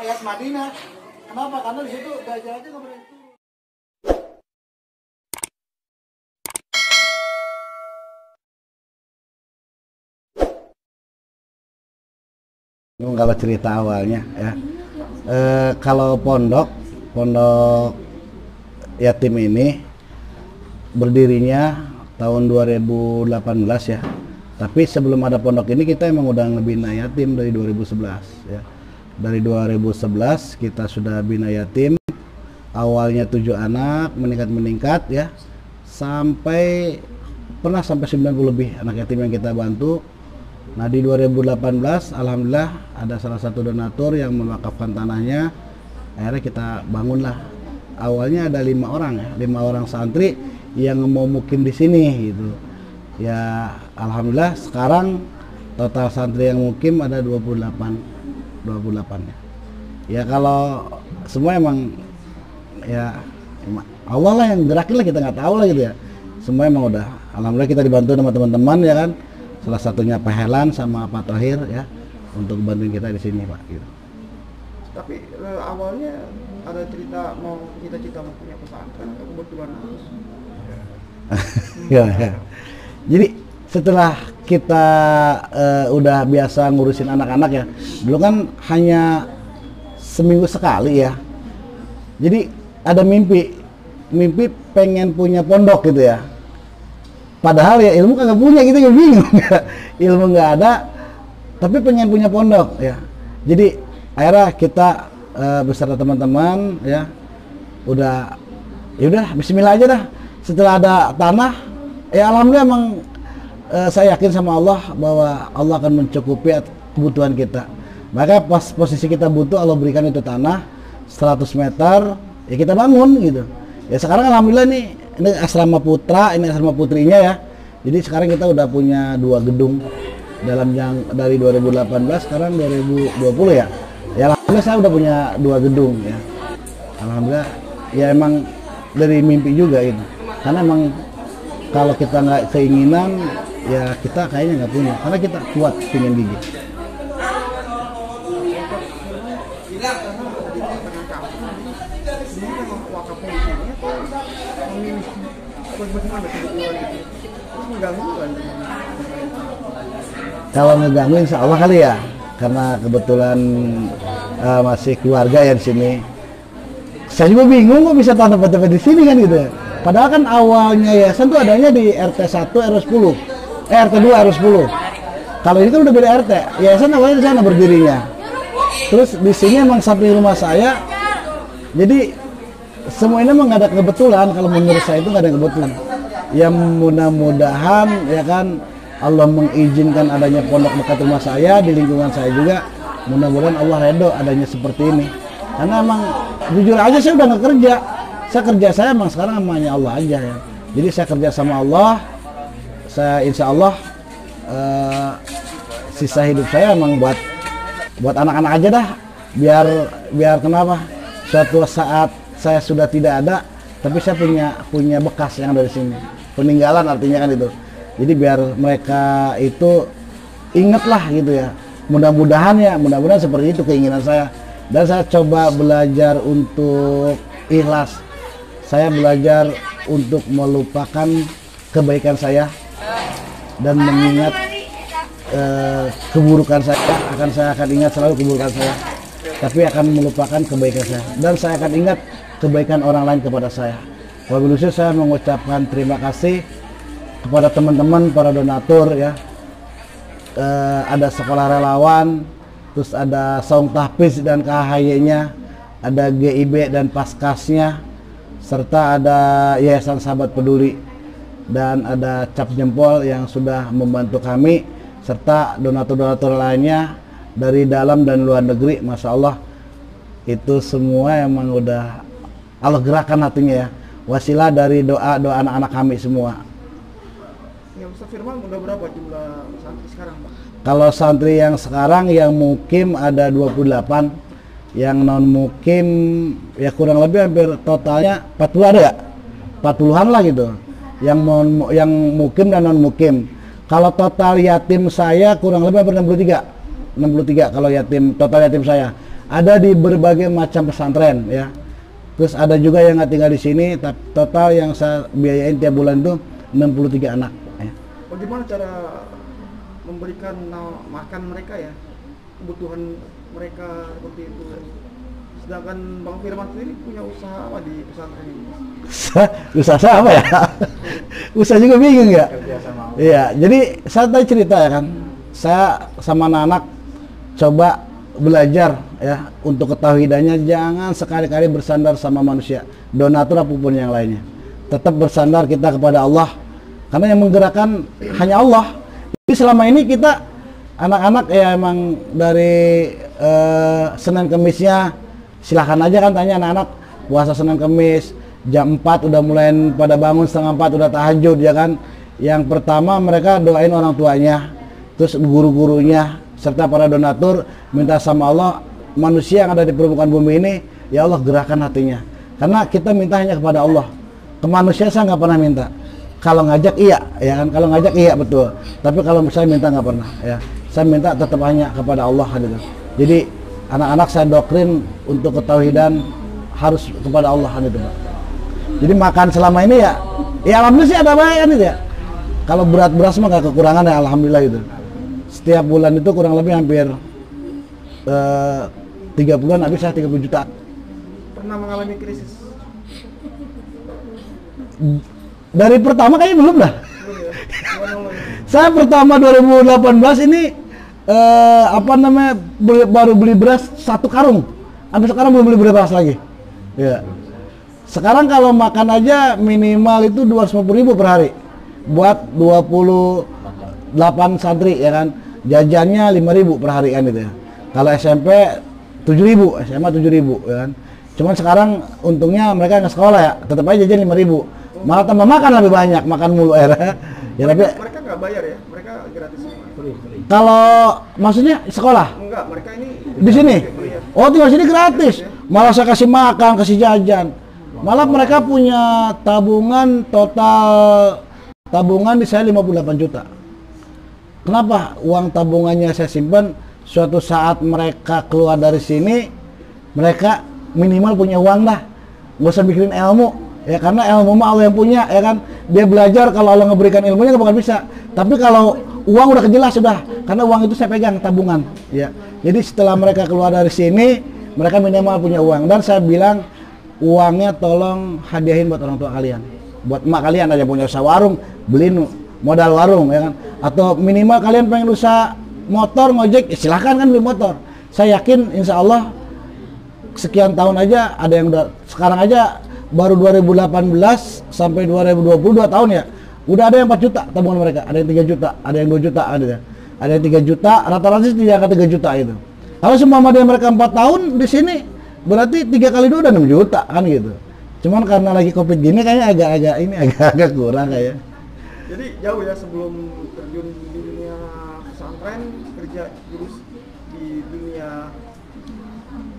Ayat Madinah. Kenapa? Karena di situ derajatnya nggak boleh turun. Kalau cerita awalnya ya, kalau pondok yatim ini berdirinya tahun 2018 ya. Tapi sebelum ada pondok ini kita emang udah ngebina yatim dari 2011 ya. Dari 2011 kita sudah bina yatim. Awalnya 7 anak, meningkat ya. Sampai 90 lebih anak yatim yang kita bantu. Nah di 2018 alhamdulillah ada salah satu donatur yang mewakafkan tanahnya. Akhirnya kita bangunlah. Awalnya ada 5 orang ya, 5 orang santri yang mau mukim di sini gitu. Ya alhamdulillah sekarang total santri yang mukim ada 28 ya. Ya kalau semua emang ya Allah lah yang gerakin lah, kita nggak tahu lah gitu ya. Semua emang udah alhamdulillah kita dibantu sama teman-teman ya kan. Salah satunya Pak Helan sama Pak Tahir ya untuk bantuin kita di sini Pak gitu. Tapi awalnya ada cerita mau cita-cita mau punya pesantren, kebetulan harus. Ya. Jadi setelah kita udah biasa ngurusin anak-anak ya, dulu kan hanya seminggu sekali ya. Jadi ada mimpi pengen punya pondok gitu ya. Padahal ya ilmu kagak punya, gitu ya bingung. Ilmu nggak ada, tapi pengen punya pondok ya. Jadi akhirnya kita beserta teman-teman ya, udah Bismillah aja dah. Setelah ada tanah, ya alhamdulillah emang saya yakin sama Allah bahwa Allah akan mencukupi kebutuhan kita. Maka pas posisi kita butuh, Allah berikan itu tanah 100 meter, ya kita bangun gitu. Ya sekarang alhamdulillah ini asrama putra, ini asrama putrinya ya. Jadi sekarang kita udah punya 2 gedung dalam yang dari 2018 sekarang 2020 ya. Ya alhamdulillah saya udah punya 2 gedung ya. Alhamdulillah ya emang dari mimpi juga gitu. Karena emang kalau kita nggak keinginan ya kita kayaknya nggak punya. Karena kita kuat pingin gigi. Kalau ngeganggu insya Allah kali ya, karena kebetulan masih keluarga ya di sini. Saya juga bingung kok bisa tanam tempat di sini kan gitu. Padahal kan awalnya yayasan tuh adanya di RT 1 RW 10, RT 2 RW 10. Kalau ini kan udah beda RT. Yayasan awalnya di sana berdirinya. Terus di sini emang samping rumah saya. Jadi semua ini emang nggak ada kebetulan. Kalau menurut saya itu nggak ada kebetulan. Ya mudah-mudahan ya kan Allah mengizinkan adanya pondok dekat rumah saya, di lingkungan saya juga. Mudah-mudahan Allah redho adanya seperti ini. Karena emang jujur aja saya udah nggak kerja. Saya emang sekarang namanya Allah aja ya. Jadi saya kerja sama Allah. Saya insya Allah sisa hidup saya emang buat anak-anak aja dah. Biar kenapa? Suatu saat saya sudah tidak ada, tapi saya punya bekas yang dari sini. Peninggalan artinya kan itu. Jadi biar mereka itu ingatlah gitu ya. Mudah-mudahan seperti itu keinginan saya. Dan saya coba belajar untuk ikhlas. Saya belajar untuk melupakan kebaikan saya dan mengingat keburukan saya akan ingat selalu keburukan saya, tapi akan melupakan kebaikan saya, dan saya akan ingat kebaikan orang lain kepada saya. Wabil khusus saya mengucapkan terima kasih kepada teman-teman para donatur ya. Ada sekolah relawan, terus ada saung tahfiz dan KHY-nya, ada GIB dan Paskasnya, serta ada Yayasan Sahabat Peduli, dan ada cap jempol yang sudah membantu kami, serta donatur-donatur lainnya dari dalam dan luar negeri. Masya Allah, itu semua emang udah Allah gerakan hatinya ya, wasilah dari doa-doa anak-anak kami semua. Ya Ustaz Firman, udah berapa jumlah santri sekarang, Pak? Kalau santri yang sekarang yang mukim ada 28, yang non mukim ya kurang lebih hampir totalnya 40 ada ya? 40-an lah gitu. Yang mukim dan non mukim. Kalau total yatim saya kurang lebih hampir 63 kalau yatim, total yatim saya. Ada di berbagai macam pesantren ya. Terus ada juga yang nggak tinggal di sini. Total yang saya biayain tiap bulan itu 63 anak. Ya. Bagaimana cara memberikan makan mereka ya, kebutuhan mereka seperti itu? Sedangkan Bang Firman sendiri punya usaha apa di pesantren ini? Usaha apa ya? Usaha juga bingung ya? Iya, jadi saya tadi cerita ya kan, saya sama anak-anak coba belajar ya untuk ketauhidannya, jangan sekali-kali bersandar sama manusia, donatur apapun yang lainnya. Tetap bersandar kita kepada Allah, karena yang menggerakkan hanya Allah. Jadi selama ini kita anak-anak ya emang dari Senin Kemisnya silahkan aja kan tanya anak-anak puasa Senin Kemis jam 4 udah mulai pada bangun, setengah 4 udah tahajud ya kan. Yang pertama mereka doain orang tuanya, terus guru-gurunya, serta para donatur, minta sama Allah manusia yang ada di permukaan bumi ini, ya Allah gerakan hatinya, karena kita minta hanya kepada Allah. Ke manusia saya nggak pernah minta. Kalau ngajak iya ya kan, kalau ngajak iya betul, tapi kalau saya minta nggak pernah ya. Saya minta tetap hanya kepada Allah gitu. Jadi anak-anak saya doktrin untuk ketauhidan harus kepada Allah gitu. Jadi makan selama ini ya alhamdulillah sih ada baik kan itu ya. Kalau beras mah nggak kekurangan ya, alhamdulillah itu. Setiap bulan itu kurang lebih hampir 3 bulan habis saya 30 juta. Pernah mengalami krisis? Dari pertama kayaknya belum dah. Saya pertama 2018 ini baru beli beras 1 karung. Sampai sekarang belum beli beras lagi. Ya. Sekarang kalau makan aja minimal itu 250.000 per hari. Buat 28 santri ya kan. Jajannya 5.000 per hari kan itu ya. Kalau SMP 7.000, SMA 7.000 ya kan. Cuman sekarang untungnya mereka nggak sekolah ya, tetap aja jajan 5.000. Malah tambah makan lebih banyak, makan mulu ya. Mereka nggak bayar ya, mereka gratis semua. Kalau maksudnya sekolah? Enggak, mereka ini di sini. Oh, tinggal sini gratis. Malah saya kasih makan, kasih jajan. Malah mereka punya tabungan, total tabungan di saya 58 juta. Kenapa? Uang tabungannya saya simpan, suatu saat mereka keluar dari sini, mereka minimal punya uang dah. Gak usah mikirin ilmu. Ya karena ilmu mah Allah yang punya ya kan. Dia belajar, kalau Allah ngeberikan ilmunya gak bakal bisa. Tapi kalau uang udah kejelas sudah, karena uang itu saya pegang tabungan ya. Jadi setelah mereka keluar dari sini, mereka minimal punya uang, dan saya bilang uangnya tolong hadiahin buat orang tua kalian, buat emak kalian aja punya usaha warung, beliin modal warung ya kan. Atau minimal kalian pengen usaha motor ngojek, ya silahkan kan beli motor. Saya yakin insya Allah sekian tahun aja ada yang udah, sekarang aja baru 2018 sampai 2022 tahun ya, udah ada yang 4 juta tabungan mereka, ada yang 3 juta, ada yang 2 juta, ada yang 3 juta, rata-rata sih di angka 3 juta itu. Kalau semua dia mereka 4 tahun di sini, berarti 3 kali 2 udah 6 juta kan gitu. Cuman karena lagi Covid gini kayaknya agak kurang kayak. Jadi jauh ya sebelum terjun di dunia pesantren, kerja terus di dunia,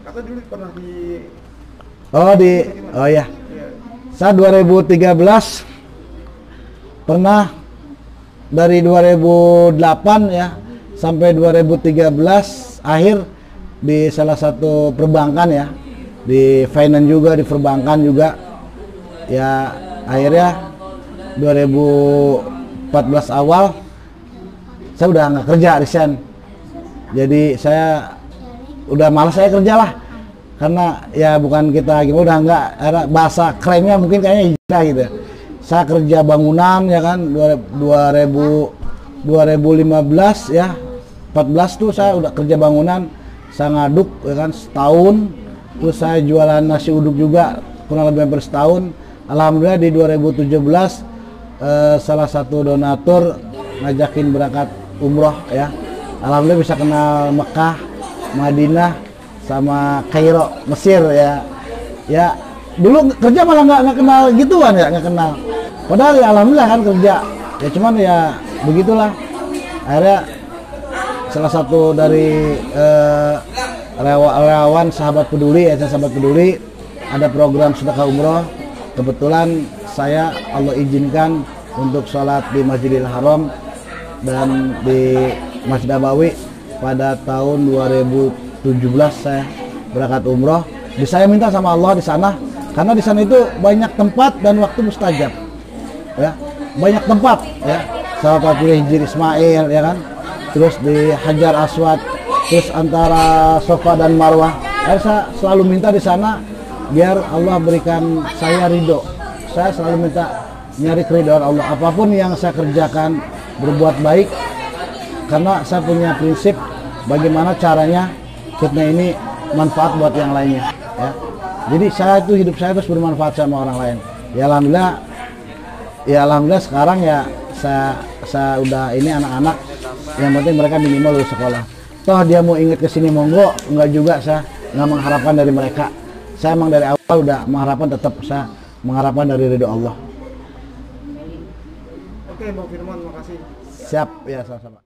kata dulu pernah di oh ya. Saya 2013 pernah dari 2008 ya sampai 2013 akhir di salah satu perbankan ya, di finance juga, di perbankan juga ya. akhirnya 2014 awal saya udah nggak kerja, resign. Jadi saya udah malas saya kerja lah, karena ya bukan kita gimana, udah nggak, bahasa kerennya mungkin kayaknya hijrah gitu. Saya kerja bangunan ya kan, 2015 ya, 14 tuh saya udah kerja bangunan, saya ngaduk ya kan setahun, terus saya jualan nasi uduk juga kurang lebih hampir setahun. Alhamdulillah di 2017 salah satu donatur ngajakin berangkat umroh ya. Alhamdulillah bisa kenal Mekah, Madinah, sama Kairo, Mesir ya. Ya dulu kerja malah nggak kenal gituan ya, nggak kenal. Padahal ya alhamdulillah kan kerja. Ya cuman ya begitulah. Akhirnya salah satu dari relawan sahabat peduli, ya sahabat peduli, ada program sedekah umroh. Kebetulan saya Allah izinkan untuk sholat di Masjidil Haram dan di Masjid Nabawi pada tahun 2017 saya berangkat umroh. Saya minta sama Allah di sana, karena di sana itu banyak tempat dan waktu mustajab. Ya, banyak tempat ya. Salah satunya Hijri Ismail ya kan. Terus di Hajar Aswad, terus antara Sofa dan Marwah. Saya selalu minta di sana biar Allah berikan saya ridho. Saya selalu minta nyari keridhaan Allah. Apapun yang saya kerjakan, berbuat baik, karena saya punya prinsip bagaimana caranya fitnah ini manfaat buat yang lainnya ya. Jadi saya itu hidup saya terus bermanfaat sama orang lain. Ya alhamdulillah sekarang ya saya udah ini anak-anak, yang penting mereka minimal lulus sekolah. Toh dia mau ingat kesini monggo, enggak juga, saya nggak mengharapkan dari mereka. Saya emang dari awal udah mengharapkan, tetap saya mengharapkan dari ridho Allah. Oke Bang Firman, makasih. Siap ya, sama-sama.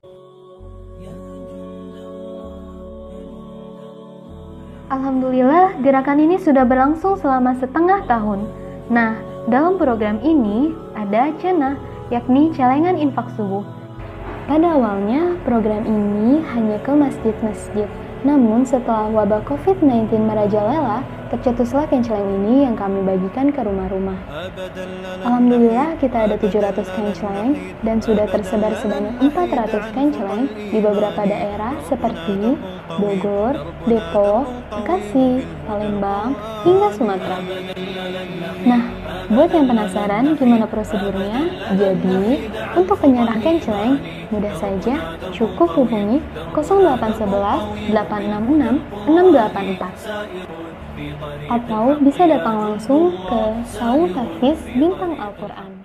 Alhamdulillah, gerakan ini sudah berlangsung selama setengah tahun. Nah, dalam program ini ada cenah, yakni celengan infak subuh. Pada awalnya, program ini hanya ke masjid-masjid. Namun, setelah wabah COVID-19 merajalela, tercetuslah kenceleng ini yang kami bagikan ke rumah-rumah. Alhamdulillah, kita ada 700 kenceleng dan sudah tersebar sebanyak 400 kenceleng di beberapa daerah seperti Bogor, Depok, Bekasi, Palembang, hingga Sumatera. Nah, buat yang penasaran gimana prosedurnya, jadi untuk penyerah kenceleng, mudah saja, cukup hubungi 0811 866 684 atau bisa datang langsung ke Saul Hafiz Bintang Al-Quran.